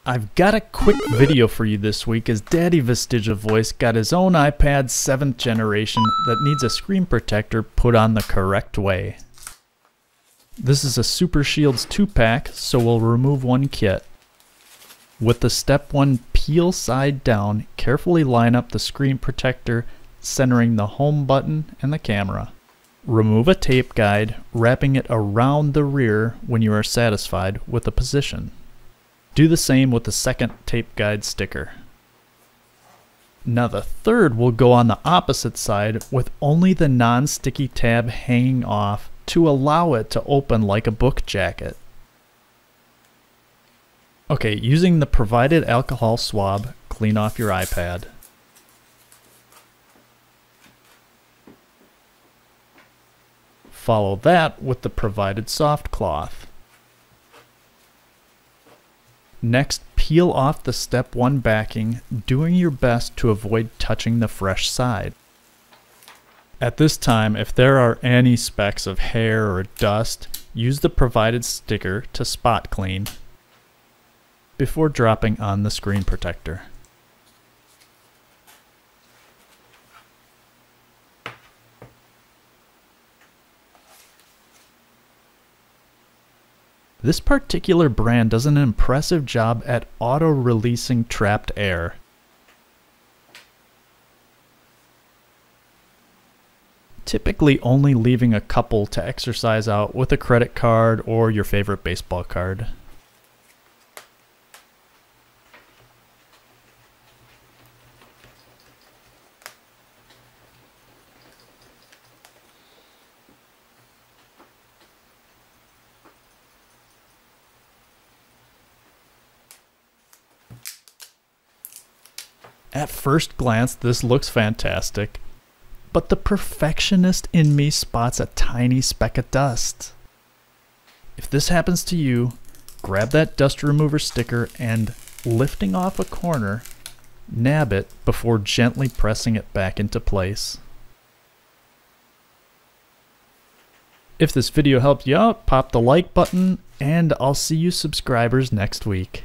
I've got a quick video for you this week as Daddy Vestigial Voice got his own iPad 7th generation that needs a screen protector put on the correct way. This is a Super Shieldz 2-pack, so we'll remove one kit. With the step 1 peel side down, carefully line up the screen protector, centering the home button and the camera. Remove a tape guide, wrapping it around the rear when you are satisfied with the position. Do the same with the second tape guide sticker. Now the third will go on the opposite side with only the non-sticky tab hanging off to allow it to open like a book jacket. Okay, using the provided alcohol swab, clean off your iPad. Follow that with the provided soft cloth. Next, peel off the step 1 backing, doing your best to avoid touching the fresh side. At this time, if there are any specks of hair or dust, use the provided sticker to spot clean before dropping on the screen protector. This particular brand does an impressive job at auto-releasing trapped air. Typically only leaving a couple to exercise out with a credit card or your favorite baseball card. At first glance, this looks fantastic, but the perfectionist in me spots a tiny speck of dust. If this happens to you, grab that dust remover sticker and, lifting off a corner, nab it before gently pressing it back into place. If this video helped you out, pop the like button, and I'll see you subscribers next week.